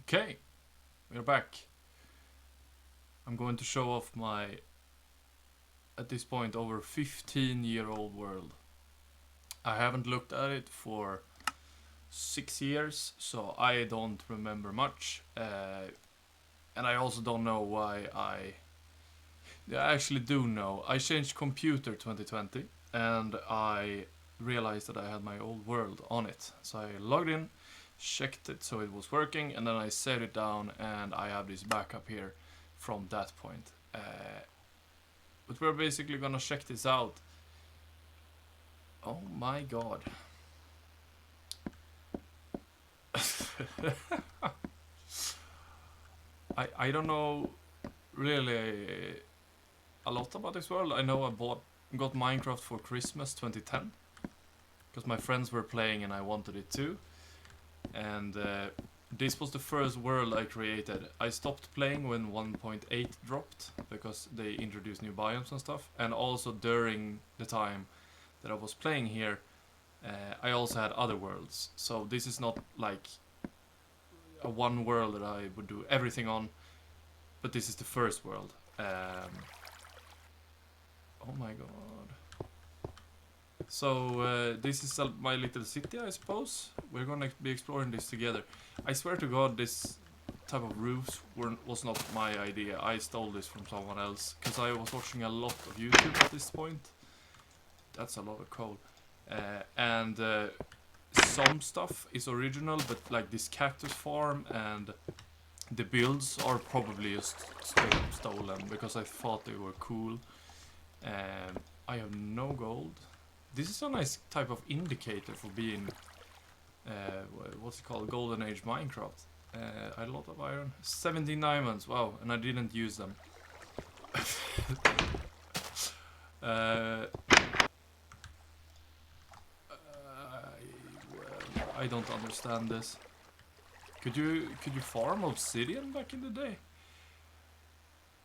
Okay, we're back. I'm going to show off my, at this point, over 15-year-old world. I haven't looked at it for 6 years, so I don't remember much. And I also don't know why I actually do know. I changed computer 2020, and I realized that I had my old world on it. So I logged in, checked it so it was working, and then I set it down, and I have this backup here from that point. But we're basically gonna check this out. Oh my god. I don't know really a lot about this world. I know got Minecraft for Christmas 2010 because my friends were playing and I wanted it too. And this was the first world I created. I stopped playing when 1.8 dropped because they introduced new biomes and stuff. And also during the time that I was playing here, I also had other worlds. So this is not like a one world that I would do everything on, but this is the first world. Oh my god. So this is my little city, I suppose. We're gonna be exploring this together. I swear to god, this type of roofs was not my idea. I stole this from someone else because I was watching a lot of YouTube at this point. That's a lot of coal. And some stuff is original, but like this cactus farm and the builds are probably just straight up stolen because I thought they were cool. I have no gold. This is a nice type of indicator for being what's it called, Golden Age Minecraft. A lot of iron, 17 diamonds, wow, and I didn't use them. I don't understand this. Could you farm obsidian back in the day?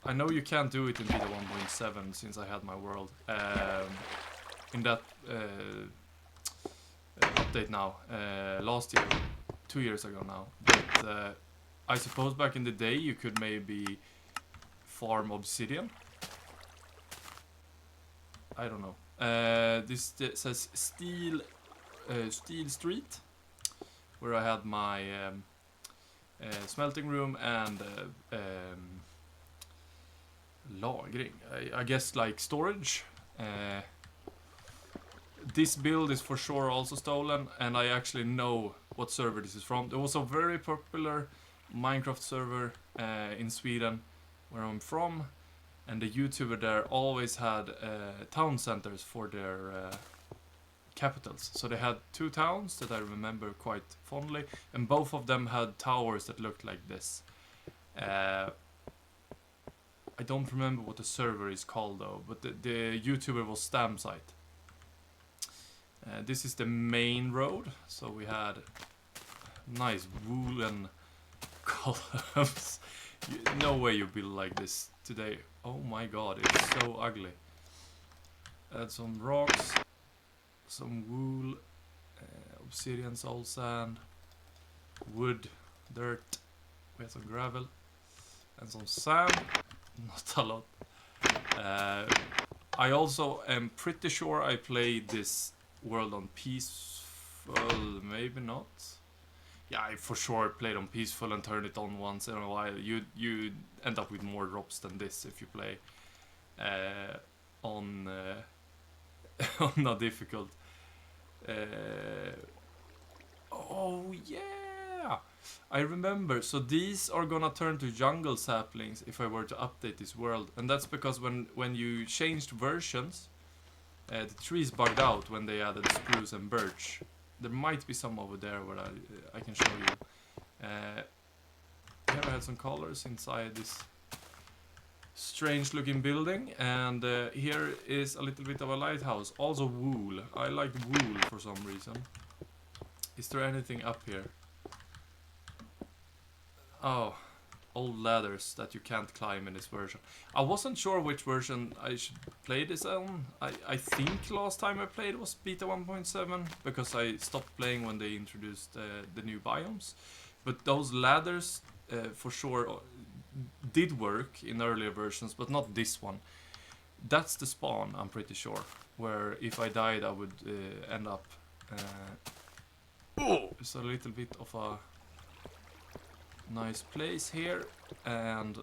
I know you can't do it in beta 1.7 since I had my world. In that update now, last year, 2 years ago now. But I suppose back in the day you could maybe farm obsidian. I don't know. This says Steel Street, where I had my smelting room and lagring. I guess like storage. This build is for sure also stolen, and I actually know what server this is from. There was a very popular Minecraft server in Sweden, where I'm from, and the YouTuber there always had town centers for their capitals. So they had 2 towns that I remember quite fondly, and both of them had towers that looked like this. I don't remember what the server is called though, but the YouTuber was Stamsite. This is the main road, so we had nice woolen columns. No way you build like this today. Oh my god, it's so ugly. Add some rocks, some wool, obsidian, soul sand, wood, dirt. We have some gravel and some sand. Not a lot. I also am pretty sure I played this world on peaceful, maybe not. Yeah, I for sure played on peaceful and turned it on once in a while. You end up with more drops than this if you play on on a difficult. Oh yeah, I remember. So these are gonna turn to jungle saplings if I were to update this world, and that's because when you changed versions, the trees bugged out when they added spruce and birch. There might be some over there where I can show you. Here I had some colors inside this strange looking building, and here is a little bit of a lighthouse. Also wool. I like wool for some reason. Is there anything up here? Oh, old ladders that you can't climb in this version. I wasn't sure which version I should play this on. I think last time I played was beta 1.7 because I stopped playing when they introduced the new biomes. But those ladders, for sure, did work in earlier versions, but not this one. That's the spawn, I'm pretty sure. Where if I died, I would end up. It's a little bit of a nice place here, and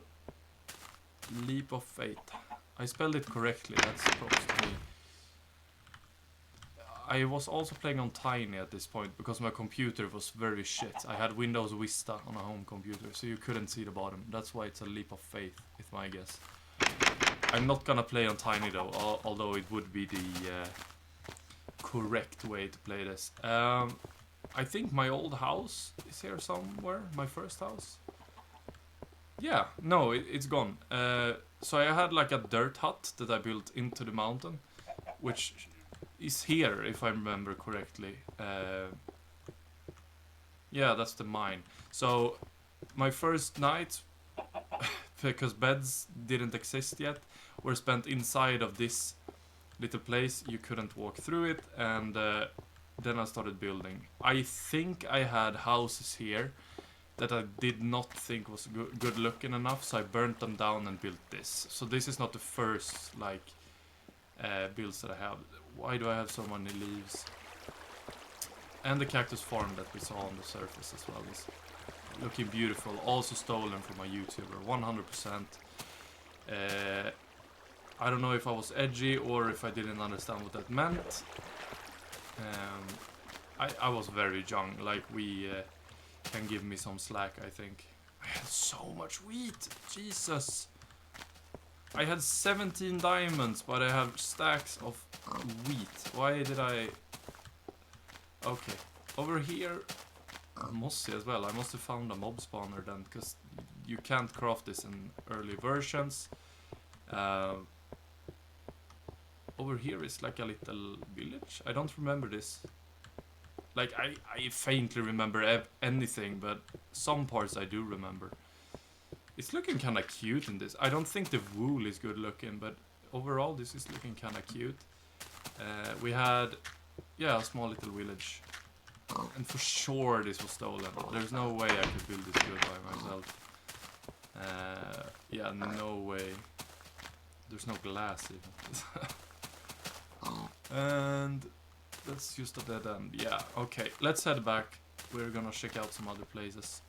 leap of faith. I spelled it correctly. That's props to me. I was also playing on Tiny at this point because my computer was very shit. I had Windows Vista on a home computer, so you couldn't see the bottom. That's why it's a leap of faith, is my guess. I'm not gonna play on Tiny though, although it would be the correct way to play this. I think my old house is here somewhere, my first house. Yeah, no, it's gone. So I had like a dirt hut that I built into the mountain, which is here, if I remember correctly. Yeah, that's the mine. So my first night, because beds didn't exist yet, were spent inside of this little place. You couldn't walk through it, and then I started building. I think I had houses here that I did not think was good looking enough, so I burnt them down and built this. So this is not the first like builds that I have. Why do I have so many leaves? And the cactus farm that we saw on the surface as well is looking beautiful. Also stolen from a YouTuber, 100%. I don't know if I was edgy or if I didn't understand what that meant. I was very young, like we can give me some slack, I think. I had so much wheat, Jesus. I had 17 diamonds, but I have stacks of wheat. Why did I... Okay, over here, mossy as well. I must have found a mob spawner then, because you can't craft this in early versions. Over here is like a little village. I don't remember this. Like, I faintly remember anything, but some parts I do remember. It's looking kind of cute in this. I don't think the wool is good looking, but overall this is looking kind of cute. We had, yeah, a small little village. And for sure this was stolen. There's no way I could build this good by myself. Yeah, no way. There's no glass even. And that's just a dead end. Yeah, okay. Let's head back. We're gonna check out some other places.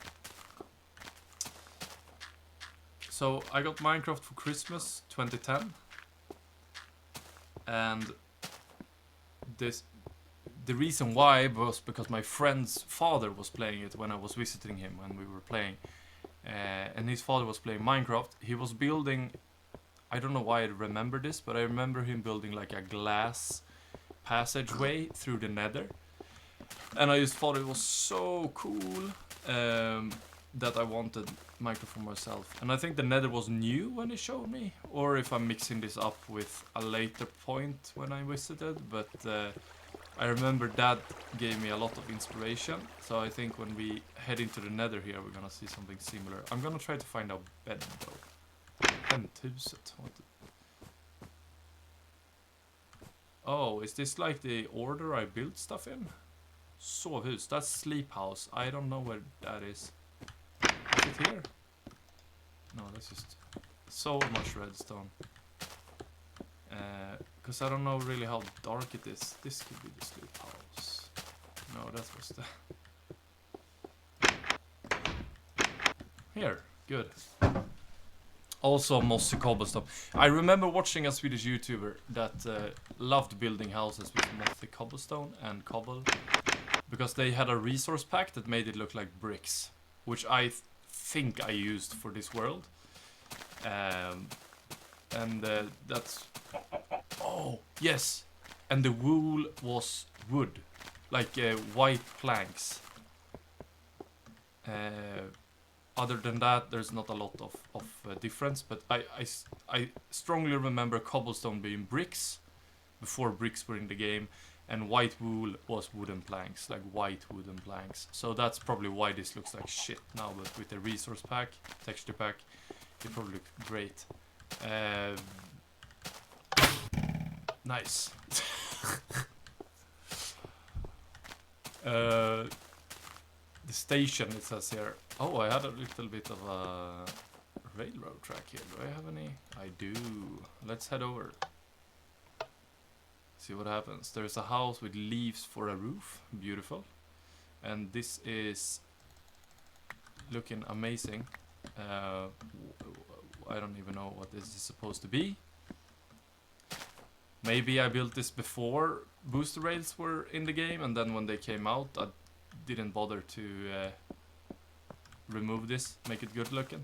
So I got Minecraft for Christmas 2010. And the reason why was because my friend's father was playing it when I was visiting him when we were playing. And his father was playing Minecraft. He was building, I don't know why I remember this, but I remember him building like a glass passageway through the nether. And I just thought it was so cool that I wanted Minecraft for myself. And I think the nether was new when he showed me, or if I'm mixing this up with a later point when I visited, but I remember that gave me a lot of inspiration. So I think when we head into the nether here, we're gonna see something similar. I'm gonna try to find a bed though. Penthuset. Oh, is this like the order I built stuff in? Sovhus, that's sleep house. I don't know where that is. Is it here? No, that's just so much redstone. Because I don't know really how dark it is. This could be the sleep house. No, that was the... Here, good. Also mossy cobblestone. I remember watching a Swedish YouTuber that loved building houses with mossy cobblestone and cobble. Because they had a resource pack that made it look like bricks. Which I think I used for this world. And that's... Oh, yes! And the wool was wood. Like white planks. Other than that, there's not a lot of difference. But I strongly remember cobblestone being bricks. Before bricks were in the game. And white wool was wooden planks. Like white wooden planks. So that's probably why this looks like shit now. But with the resource pack, texture pack, it probably looks great. Nice. the station, it says here. Oh, I had a little bit of a railroad track here. Do I have any? I do. Let's head over. See what happens. There's a house with leaves for a roof. Beautiful. And this is looking amazing. I don't even know what this is supposed to be. Maybe I built this before booster rails were in the game, and then when they came out, I didn't bother to remove this, make it good looking.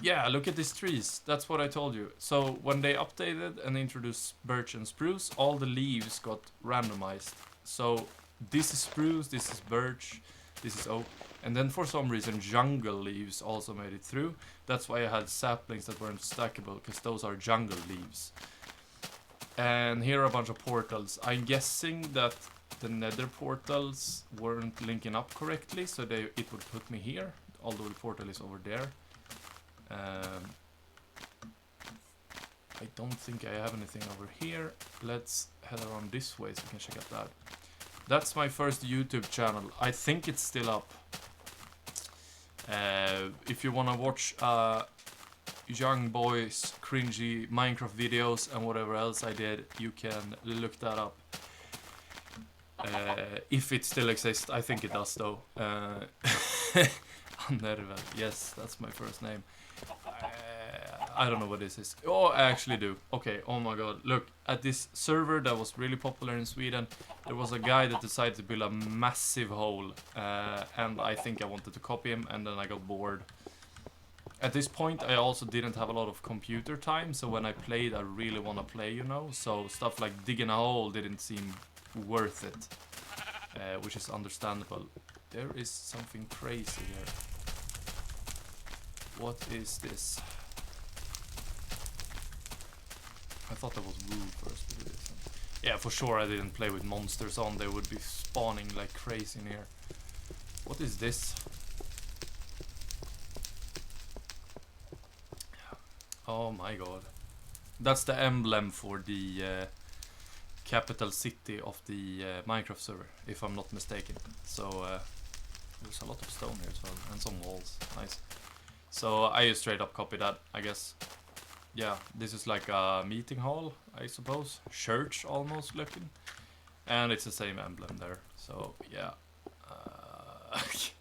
Yeah, look at these trees. That's what I told you. So when they updated and introduced birch and spruce, all the leaves got randomized. So this is spruce, this is birch, this is oak. And then for some reason jungle leaves also made it through. That's why I had saplings that weren't stackable, because those are jungle leaves. And here are a bunch of portals. I'm guessing that the nether portals weren't linking up correctly, so it would put me here, although the portal is over there. I don't think I have anything over here. Let's head around this way so we can check out that. That's my first YouTube channel. I think it's still up. If you wanna watch young boys cringy Minecraft videos and whatever else I did, you can look that up. If it still exists, I think it does though. Nervel, yes, that's my first name. I don't know what this is. Oh, I actually do. Okay, oh my god. Look, at this server that was really popular in Sweden, there was a guy that decided to build a massive hole. And I think I wanted to copy him, and then I got bored. At this point, I also didn't have a lot of computer time, so when I played, I really want to play, you know? So stuff like digging a hole didn't seem worth it. Which is understandable. There is something crazy here. What is this? I thought that was wood first, but it isn't. Yeah, for sure I didn't play with monsters on. They would be spawning like crazy in here. What is this? Oh my god. That's the emblem for the capital city of the Minecraft server, if I'm not mistaken. So there's a lot of stone here as well, and some walls. Nice. So I just straight up copied that, I guess. Yeah, this is like a meeting hall, I suppose. Church almost looking. And it's the same emblem there. So yeah. Is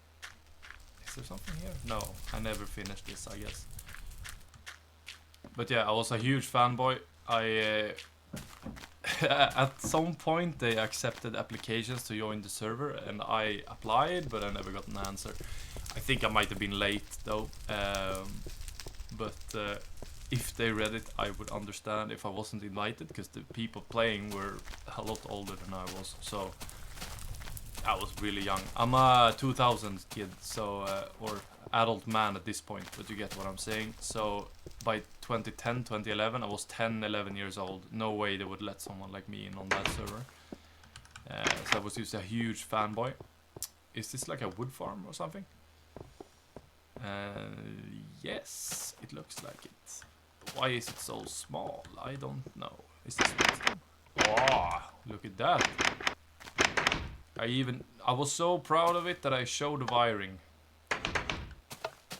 there something here? No, I never finished this, I guess. But yeah, I was a huge fanboy. At some point they accepted applications to join the server, and I applied, but I never got an answer. I think I might have been late though. But if they read it, I would understand if I wasn't invited, because the people playing were a lot older than I was. So I was really young. I'm a 2000 kid, so or adult man at this point, but you get what I'm saying. So by 2010, 2011, I was 10, 11 years old. No way they would let someone like me in on that server. So I was just a huge fanboy. Is this like a wood farm or something? Yes, it looks like it. Why is it so small? I don't know. Is this wisdom? Oh, look at that. I was so proud of it that I showed the wiring.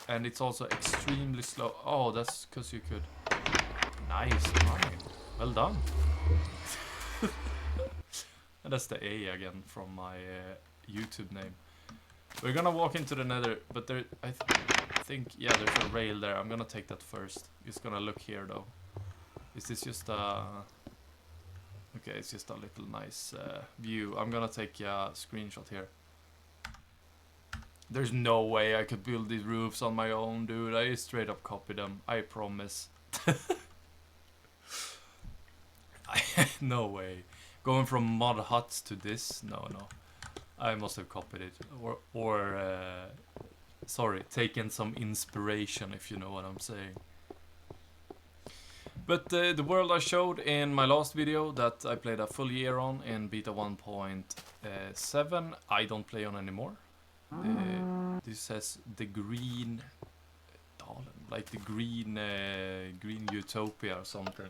And it's also extremely slow. Oh, that's because you could. Nice, money. Well done. And that's the A again from my YouTube name. We're gonna walk into the nether, but there, I think, yeah, there's a rail there. I'm gonna take that first. Just gonna look here though. Is this just a... Okay, it's just a little nice view. I'm gonna take a screenshot here. There's no way I could build these roofs on my own, dude. I straight up copied them. I promise. No way. Going from mod huts to this? No. I must have copied it. Or sorry, taken some inspiration, if you know what I'm saying. But the world I showed in my last video that I played a full year on in beta 1.7, I don't play on anymore. This says the green Dalen, like the green utopia or something.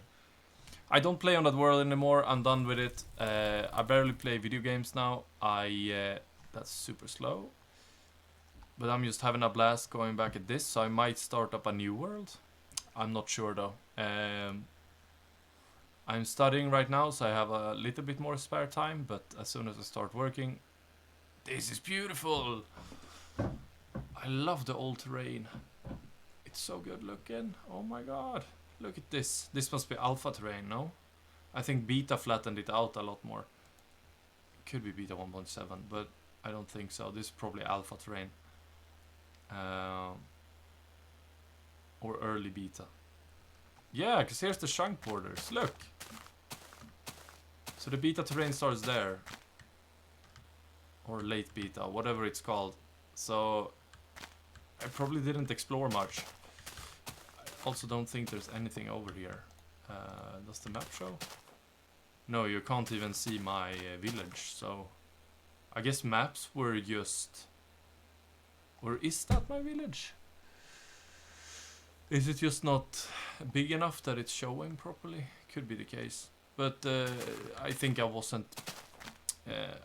I don't play on that world anymore. I'm done with it. I barely play video games now. I That's super slow. But I'm just having a blast going back at this, so I might start up a new world. I'm not sure though. I'm studying right now, so I have a little bit more spare time, but as soon as I start working... This is beautiful! I love the old terrain. It's so good looking. Oh my god. Look at this. This must be alpha terrain, no? I think beta flattened it out a lot more. Could be beta 1.7, but I don't think so. This is probably alpha terrain. Or early beta. Yeah, because here's the chunk borders. Look! So the beta terrain starts there. Or late beta, whatever it's called. So I probably didn't explore much. I also don't think there's anything over here. Does the map show? No, you can't even see my village, so... I guess maps were just... Or is that my village? Is it just not big enough that it's showing properly? Could be the case. But I think I wasn't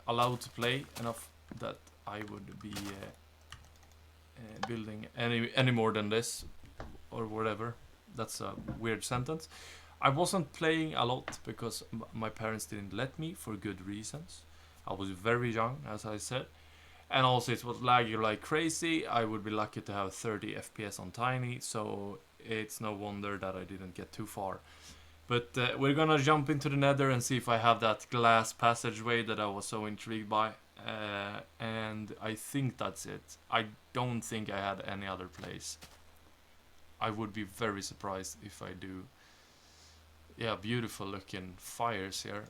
allowed to play enough that I would be building any more than this. Or whatever. That's a weird sentence. I wasn't playing a lot because my parents didn't let me for good reasons. I was very young, as I said. And also it was laggy like crazy. I would be lucky to have 30 FPS on Tiny, so it's no wonder that I didn't get too far. But we're gonna jump into the Nether and see if I have that glass passageway that I was so intrigued by. And I think that's it. I don't think I had any other place. I would be very surprised if I do. Yeah, beautiful looking fires here.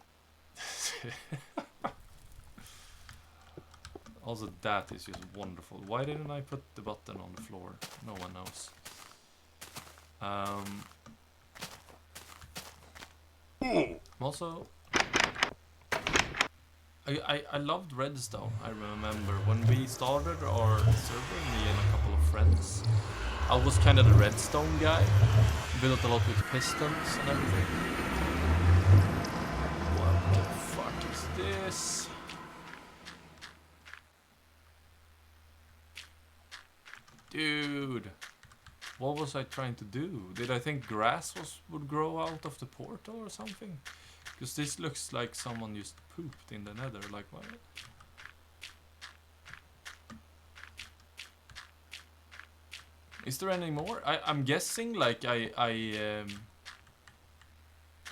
Also, that is just wonderful. Why didn't I put the button on the floor? No one knows. Also, I loved Redstone. I remember when we started our server, me and a couple of friends. I was kind of the redstone guy. Built a lot with pistons and everything. What the fuck is this? Dude. What was I trying to do? Did I think grass would grow out of the portal or something? Because this looks like someone just pooped in the Nether. Like what? Is there any more? I'm guessing like I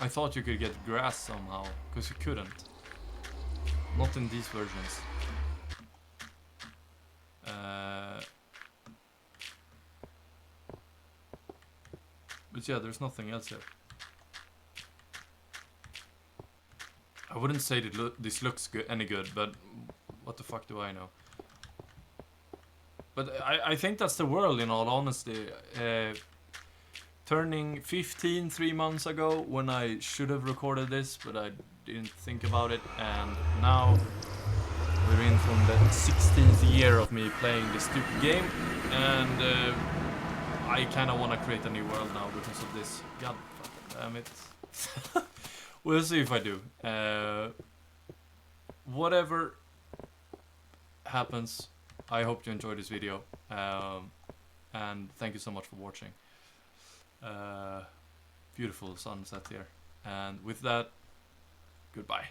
thought you could get grass somehow, because you couldn't. Not in these versions. But yeah, there's nothing else here. I wouldn't say that this looks good, any good, but what the fuck do I know? But I think that's the world, in all honesty. Turning 15 3 months ago, when I should have recorded this, but I didn't think about it, and now we're in from the 16th year of me playing this stupid game, and I kind of want to create a new world now because of this. God damn it. We'll see if I do. Whatever happens, I hope you enjoyed this video, and thank you so much for watching. Beautiful sunset here, and with that, goodbye.